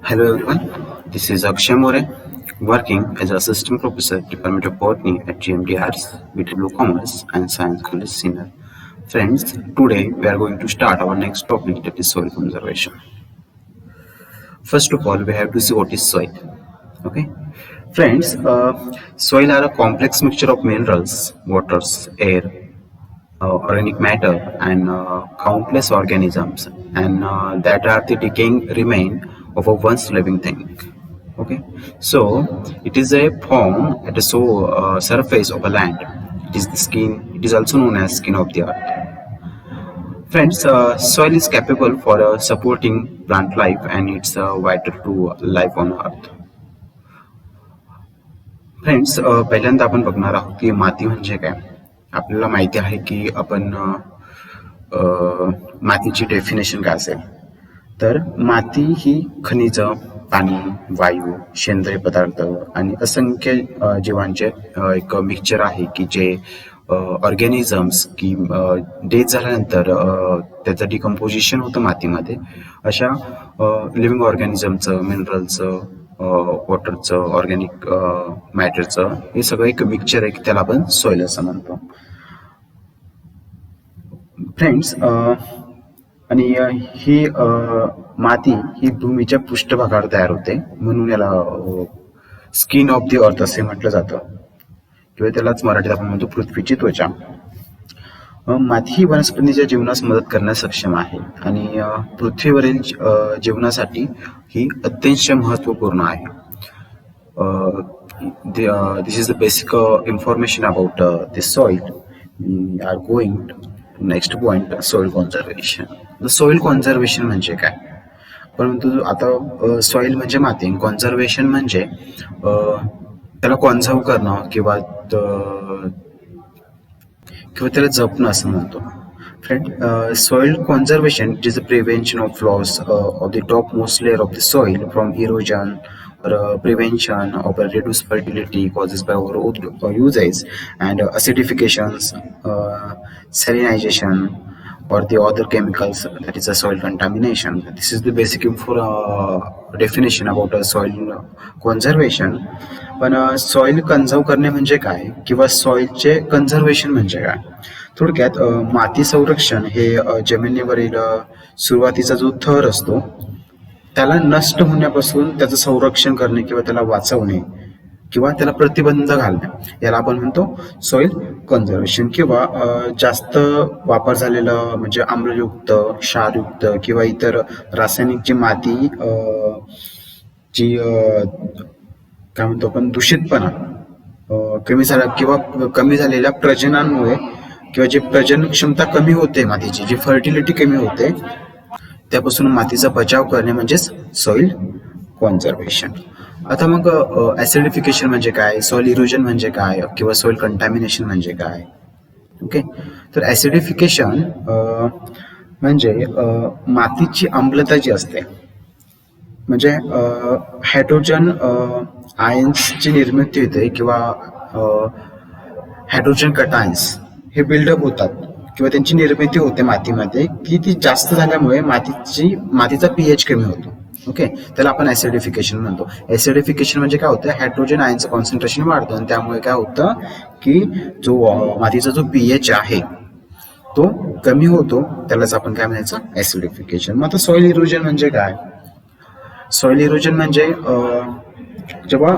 Hello everyone, this is Akshay More, working as assistant professor, Department of Botany at GMT Arts, BW Commerce and Science College Senior. Friends, today we are going to start our next topic, that is soil conservation. First of all, we have to see what is soil. Okay, friends, soil are a complex mixture of minerals, waters, air, organic matter, and countless organisms, and that are the decaying remain of a once living thing. Okay, so it is a form at the surface of a land. It is the skin. It is also known as skin of the earth. Friends, soil is capable for supporting plant life, and it's vital to life on earth. Friends, पहिल्यांदा आपण बघणार आहोत की माती म्हणजे काय. आपल्याला माहिती आहे की आपण मातीची डेफिनेशन काय असेल, तर माती ही खनिज, पाणी, वायू, सेंद्रिय पदार्थ आणि असंख्य जीवांचे एक मिक्सचर आहे की जे ऑर्गॅनिझम्स की डेथ झाल्यानंतर त्याचं डिकम्पोजिशन होतं मातीमध्ये. अशा लिव्हिंग ऑर्गॅनिझमचं, मिनरलचं, वॉटरचं, ऑर्गॅनिक मॅटरचं हे सगळं एक मिक्सचर आहे की त्याला आपण सॉइल असं म्हणतो. फ्रेंड्स, आणि ही माती ही भूमीच्या पृष्ठभागावर तयार होते, म्हणून याला स्किन ऑफ द अर्थ असे म्हटलं जातं, किंवा त्यालाच मराठीत आपण म्हणतो पृथ्वीची त्वचा. माती ही वनस्पतीच्या जीवनास मदत करण्यास सक्षम आहे आणि पृथ्वीवरील जीवनासाठी ही अत्यंत महत्वपूर्ण आहे. This is the basic information about the soil. We are going to next point, soil conservation. The soil conservation म्हणजे काय? परंतु आता सॉइल म्हणजे माती, कॉन्झर्वेशन म्हणजे त्याला कॉन्झर्व करणं किंवा त्याला जपणं असं म्हणतो. Friend, soil conservation it is the prevention of loss of the top most layer of the soil from erosion or prevention of reduced fertility causes by over usage and acidifications, salinization, or the other chemicals, that is a soil contamination. This is the basic definition about soil conservation. पण soil conserve करणे म्हणजे काय किंवा सॉइलचे conservation म्हणजे काय? थोडक्यात माती संरक्षण हे जमिनीवरील सुरुवातीचा जो थर असतो त्याला नष्ट होण्यापासून त्याचं संरक्षण करणे किंवा त्याला वाचवणे किंवा त्याला प्रतिबंध घालणे, याला आपण म्हणतो सॉइल कन्झर्वेशन. किंवा जास्त वापर झालेलं म्हणजे आम्लयुक्त, क्षारयुक्त किंवा इतर रासायनिक जी माती जी काय म्हणतो आपण दूषितपणा कमी झाला किंवा कमी झालेल्या प्रजननामुळे किंवा जी प्रजनन क्षमता कमी होते मातीची, जी फर्टिलिटी कमी होते, त्यापासून मातीचा बचाव करणे म्हणजेच सॉइल कॉन्झर्वेशन. आता मग ऍसिडिफिकेशन म्हणजे काय, सॉइल इरोजन म्हणजे काय किंवा सॉइल कंटॅमिनेशन म्हणजे काय? ओके, तर ऍसिडिफिकेशन म्हणजे मातीची आम्लता जी असते, म्हणजे हायड्रोजन आयन्सची निर्मिती होते किंवा हायड्रोजन कटायन्स हे बिल्डअप होतात किंवा त्यांची निर्मिती होते मातीमध्ये, की ती जास्त झाल्यामुळे मातीचा पीएच कमी होतो. ओके, त्याला आपण ऍसिडिफिकेशन म्हणतो. ऍसिडिफिकेशन म्हणजे काय होतं, हायड्रोजन आयनचं कॉन्सन्ट्रेशन वाढतं आणि त्यामुळे काय होतं की जो मातीचा जो पीएच आहे तो कमी होतो, त्यालाच आपण काय म्हणायचं, ऍसिडिफिकेशन. मग आता सॉइल इरोजन म्हणजे काय? सॉइल इरोजन म्हणजे जेव्हा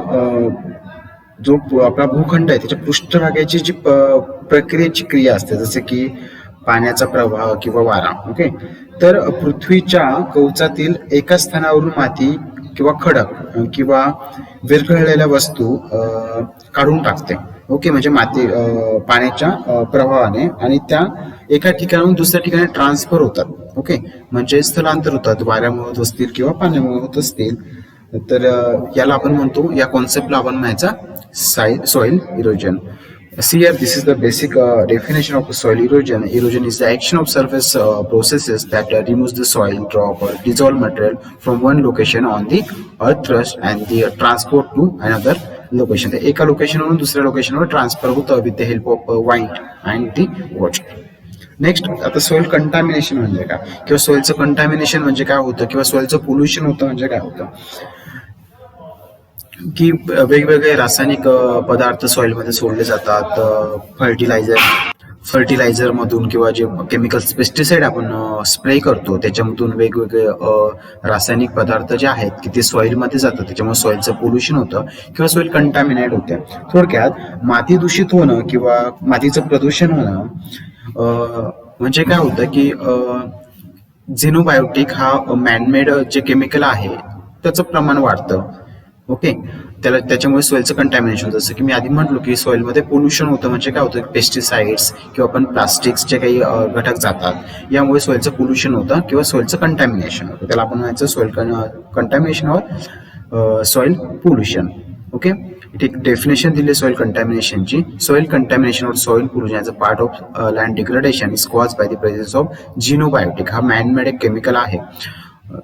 जो आपला भूखंड आहे त्याच्या पृष्ठभागाची जी प्रक्रियेची क्रिया असते, जसे की पाण्याचा प्रवाह किंवा वारा. ओके, तर पृथ्वीच्या कवचातील एका स्थानावरून माती किंवा खडक किंवा विरघळलेल्या वस्तू काढून टाकते. ओके, म्हणजे माती पाण्याच्या प्रवाहाने, आणि त्या एका ठिकाणाहून दुसऱ्या ठिकाणी ट्रान्सफर होतात. ओके, म्हणजे स्थलांतर होतात, वाऱ्यामुळे होत असतील किंवा पाण्यामुळे होत असतील. तर याला आपण म्हणतो, या कॉन्सेप्टला आपण म्हणायचा soil erosion. See here, this is the basic definition of soil erosion. Erosion is the action of surface processes that removes the soil, rock or dissolved material from one location on the earth crust and the transport to another location. ते एका लोकेशनवरून दुसऱ्या लोकेशनवर transfer होतं with the help of wind and the water. Next आता soil contamination म्हणजे काय, किंवा सॉइलचं contamination म्हणजे काय होतं, किंवा सॉइलचं पोल्युशन होतं म्हणजे काय होतं, की वेगवेगळे रासायनिक पदार्थ सॉइलमध्ये सोडले जातात. फर्टिलायझर मधून किंवा जे केमिकल्स पेस्टिसाइड आपण स्प्रे करतो त्याच्यामधून वेगवेगळे रासायनिक पदार्थ जे आहेत की ते सॉइलमध्ये जातात, त्याच्यामुळे सॉइलचं पोल्युशन होतं किंवा सॉइल कंटॅमिनेट होते. थोडक्यात माती दूषित होणं किंवा मातीचं प्रदूषण होणं म्हणजे काय होतं की झिनोबायोटिक हा मॅनमेड जे केमिकल आहे त्याचं प्रमाण वाढतं. ओके, त्याच्यामुळे सॉइलचं कंटॅमिनेशन, जसं की मी आधी म्हटलो की सॉइलमध्ये पोल्युशन होतं म्हणजे काय होतं, पेस्टिसाइड्स किंवा आपण प्लास्टिक्सचे काही घटक जातात, यामुळे सॉइलचं पोल्युशन होतं किंवा सॉइलचं कंटॅमिनेशन होतं. त्याला आपण म्हणायचं सॉइल कंटॅमिनेशन और सॉइल पोल्युशन. ओके, इथे एक डेफिनेशन दिली सॉइल कंटॅमिनेशनची. सॉइल कंटॅमिनेशन और soil pollution as a part of land degradation is cause by the presence of xenobiotic. हा मॅनमेड एक केमिकल आहे,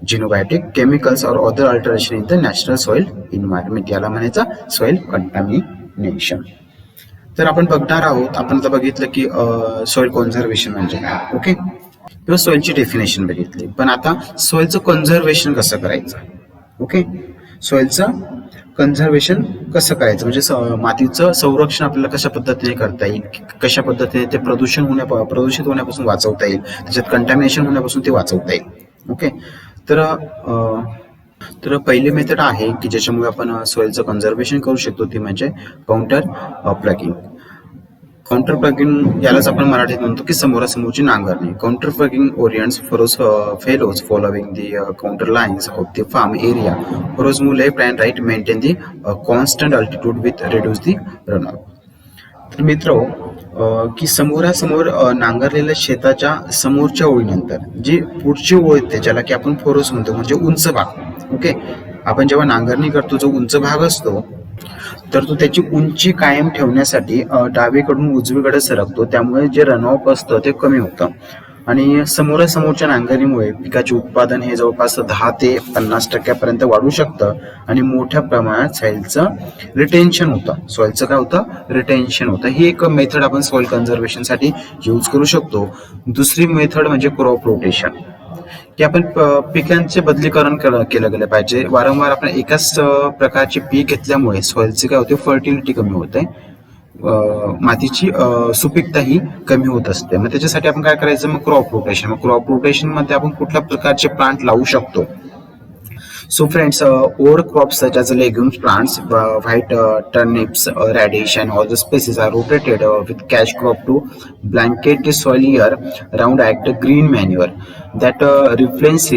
झिनोबायोटिक केमिकल्स और other alteration in the natural soil environment, याला म्हणायचं सॉइल कंटॅमिनेशन. तर आपण बघणार आहोत, आपण आता बघितलं की सॉइल कॉन्झर्वेशन म्हणजे काय, ओके, किंवा सॉइलची डेफिनेशन बघितली. पण आता सॉइलचं कन्झर्वेशन कसं करायचं, ओके, सॉइलचं कन्झर्वेशन कसं करायचं म्हणजे मातीचं संरक्षण आपल्याला कशा पद्धतीने करता येईल, कशा पद्धतीने ते प्रदूषित होण्यापासून वाचवता येईल, त्याच्यात कंटॅमिनेशन होण्यापासून ते वाचवता येईल. ओके, तर पहिली मेथड आहे की ज्याच्यामुळे आपण सॉइलचं कन्झर्वेशन करू शकतो ती म्हणजे काउंटर प्लगिंग. काउंटर प्लगिंग यालाच आपण मराठीत म्हणतो की समोरासमोरची नांगरणी. Counter ploughing orients furrows following the counter lines of the farm area furrows move left and right maintain the constant altitude with reduce the runoff. तर मित्र की समोरासमोर नांगरलेल्या शेताच्या समोरच्या ओळीनंतर जी पुढची ओळ येते ज्याला की आपण फोरोस म्हणतो म्हणजे उंच भाग. ओके, आपण जेव्हा नांगरणी करतो जो उंच भाग असतो तर तो त्याची उंची कायम ठेवण्यासाठी डावीकडून उजवीकडे सरकतो, त्यामुळे जे रनऑफ असतं ते कमी होतं. आणि समोरासमोरच्या नांगरणीमुळे पिकाचे उत्पादन हे जवळपास 10 ते 50% वाढू शकतं आणि मोठ्या प्रमाणात सॉइलचं रिटेन्शन होतं. सॉइलचं काय होतं, रिटेन्शन होतं. ही एक मेथड आपण सॉइल कन्झर्वेशनसाठी यूज करू शकतो. दुसरी मेथड म्हणजे क्रॉप रोटेशन, की आपण पिकांचे बदलीकरण केलं गेलं पाहिजे. वारंवार आपण एकाच प्रकारचे पीक घेतल्यामुळे सॉइलची काय होते, फर्टिलिटी कमी होते, मातीची सुपीकता ही कमी होत असते. मग त्याच्यासाठी आपण काय करायचं, मग क्रॉप रोटेशन. मग क्रॉप रोटेशन मध्ये आपण कुठल्या प्रकारचे प्लांट लावू शकतो. So friends, over crops such as legumes plants, white turnips, radish and all the species are rotated with cash crop to blanket the soil year round, act green manure that replenish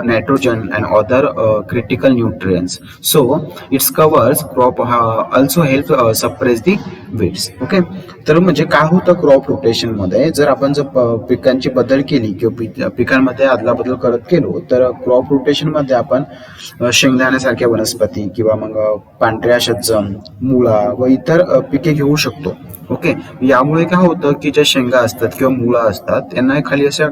nitrogen and other critical nutrients. So its covers crop also help suppress the weeds. Okay, तर म्हणजे काय होतं crop rotation मध्ये, जर आपण जर पिकांची बदल केली किंवा पिकांमध्ये आदला बदल करत गेलो तर क्रॉप रोटेशन मध्ये आपण शेंगदाण्यासारख्या वनस्पती किंवा मग पांढऱ्या शज्जम, मुळा व इतर पिके घेऊ शकतो. ओके, यामुळे काय होतं की ज्या शेंगा असतात किंवा मुळा असतात त्यांना खाली अशा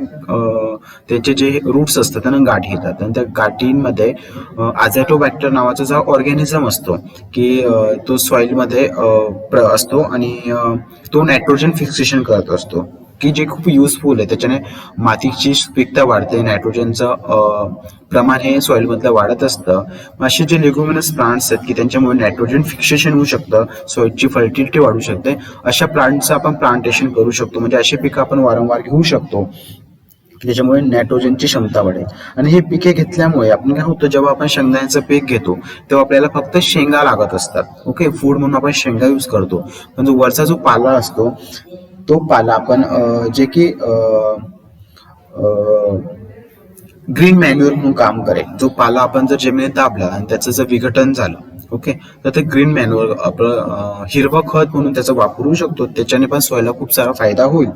त्यांचे जे रूट्स असतात त्यांना गाठी येतात आणि त्या गाठींमध्ये अझॅटोबॅक्टर नावाचा जो ऑर्गॅनिझम असतो की तो सॉइलमध्ये असतो आणि तो नायट्रोजन फिक्सेशन करत असतो, की जे खूप युजफुल आहे. त्याच्याने मातीची सुपीकता वाढते, नायट्रोजनचं प्रमाण हे सॉइल मधलं वाढत असतं. असे जे लेग्युमिनस प्लांट्स आहेत की त्यांच्यामुळे नायट्रोजन फिक्सेशन होऊ शकतं, सॉइलची फर्टिलिटी वाढू शकते, अशा प्लांटचं आपण प्लांटेशन करू शकतो. म्हणजे अशी पिकं आपण वारंवार घेऊ शकतो त्याच्यामुळे नायट्रोजनची क्षमता वाढेल. आणि हे पिके घेतल्यामुळे आपण काय होतं, जेव्हा आपण शेंगदाण्याचं पीक घेतो तेव्हा आपल्याला फक्त शेंगा लागत असतात. ओके, फूड म्हणून आपण शेंगा यूज करतो, पण जो वरचा जो पाला असतो तो पाला आपण जे की ग्रीन मॅन्युअर म्हणून काम करेल. जो पाला आपण जर जमिनीत दाबला आणि त्याचं जर विघटन झालं, ओके, तर ते ग्रीन मॅन्युअर आपलं हिरवं खत म्हणून त्याचा वापरू शकतो. त्याच्याने पण सॉइलला खूप सारा फायदा होईल.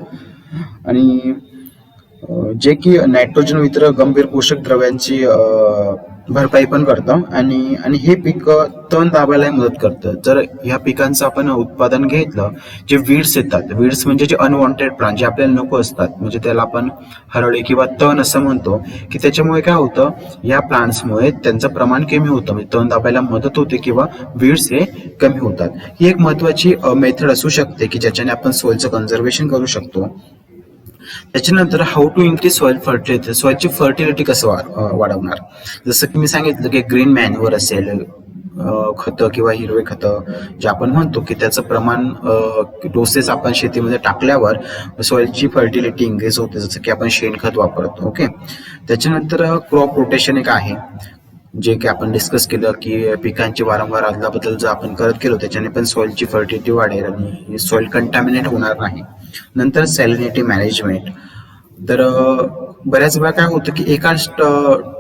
आणि जे की नायट्रोजन व इतर गंभीर पोषक द्रव्यांची भरपाई पण करतं आणि आणि हे पीक तण दाबायला मदत करतं. जर ह्या पिकांचं आपण उत्पादन घेतलं, जे वीड्स येतात, वीड्स म्हणजे जे अनवॉन्टेड प्लांट जे आपल्याला नको असतात, म्हणजे त्याला आपण हरळे किंवा तण असं म्हणतो, की त्याच्यामुळे काय होतं, या प्लांट्समुळे त्यांचं प्रमाण कमी होतं, म्हणजे तण दाबायला मदत होते किंवा वीड्स हे कमी होतात. ही एक महत्वाची मेथड असू शकते की ज्याच्याने आपण सॉइलचं कन्झर्वेशन करू शकतो. त्याच्यानंतर how to increase soil fertility, सॉइलची फर्टिलिटी कसं वाढवणार. जसं की मी सांगितलं की ग्रीन मॅन्युअर असेल, खतं किंवा हिरवे खतं जे आपण म्हणतो की त्याचं प्रमाण डोसेस आपण शेतीमध्ये टाकल्यावर सॉइलची फर्टिलिटी इन्क्रीज होते, जसं की आपण शेणखत वापरतो. ओके. त्याच्यानंतर क्रॉप रोटेशन एक आहे, जे की आपण डिस्कस केलं की पिकांची वारंवार अदलाबदल जर आपण करत गेलो त्याच्याने पण सॉइलची फर्टिलिटी वाढेल आणि सॉइल कंटॅमिनेट होणार नाही. नंतर सॅलिनिटी मॅनेजमेंट. तर बऱ्याच वेळा काय होतं की एका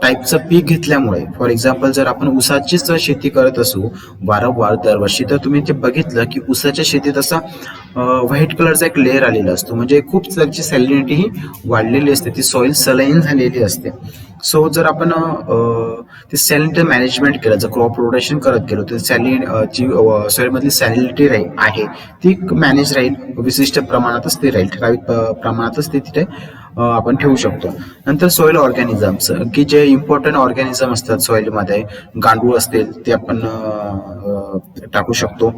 टाईपचं पीक घेतल्यामुळे, फॉर एक्झाम्पल जर आपण ऊसाचीच शेती करत असू वारंवार दरवर्षी, तर तुम्ही ते बघितलं की ऊसाच्या शेतीत असा व्हाईट कलरचा एक लेअर आलेला असतो, म्हणजे खूप त्याची सॅलिनिटी ही वाढलेली असते, ती सॉइल सलाईन झालेली असते. सो जर आपण ते सॅलिनिटी मॅनेजमेंट केलं, जर क्रॉप रोटेशन करत गेलो तर जी सॉइलमधली सॅलिनिटी आहे ती मॅनेज राहील, विशिष्ट प्रमाणातच ती राहील, ठराविक प्रमाणातच ती तिथे आपण ठेवू शकतो. नंतर सॉइल ऑर्गॅनिझम्स, की जे इम्पॉर्टंट ऑर्गॅनिझम असतात सॉइलमध्ये, गांडूळ असतील ते आपण टाकू शकतो.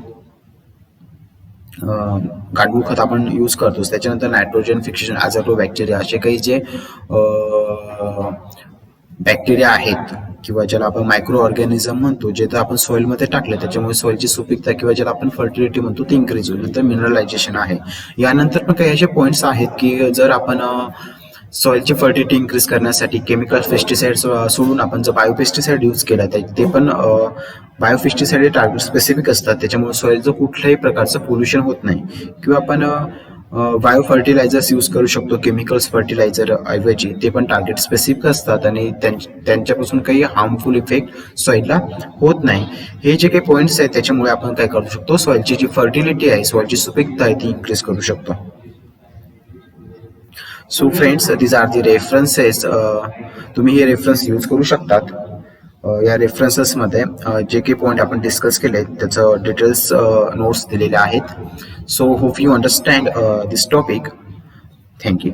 गांडूळ खत आपण यूज करतोच. त्याच्यानंतर नायट्रोजन फिक्सेशन, ॲझॅटो बॅक्टेरिया, असे काही जे बॅक्टेरिया आहेत किंवा ज्याला आपण मायक्रो ऑर्गॅनिझम म्हणतो, जे तर आपण सॉइलमध्ये टाकले त्याच्यामुळे सॉइलची सुपीकता किंवा ज्याला आपण फर्टिलिटी म्हणतो ती इन्क्रीज होईल. नंतर मिनरलायझेशन आहे. यानंतर पण काही असे पॉईंट्स आहेत की जर आपण सॉइलची फर्टिलिटी इन्क्रीज करण्यासाठी केमिकल पेस्टिसाइड्स सोडून आपण जर बायोपेस्टिसाइड यूज केला तर ते पण बायोपेस्टिसाइड हे टार्गेट स्पेसिफिक असतात, त्याच्यामुळे सॉइलचं कुठल्याही प्रकारचं पोल्युशन होत नाही. किंवा आपण बायो फर्टिलायझर्स यूज करू शकतो केमिकल्स फर्टिलायझर ऐवजी, ते पण टार्गेट स्पेसिफिक असतात आणि त्यांच्यापासून काही हार्मफुल इफेक्ट सॉइलला होत नाही. हे जे काही पॉईंट्स आहेत त्याच्यामुळे आपण काय करू शकतो, सॉइलची जी फर्टिलिटी आहे, सॉइलची सुपीकता आहे ती इन्क्रीज करू शकतो. So friends, these are the references. तुम्ही हे रेफरन्स यूज करू शकतात. या रेफरन्सेसमध्ये जे काही पॉईंट आपण डिस्कस केले त्याचं डिटेल्स नोट्स दिलेले आहेत. So hope you understand this topic. Thank you.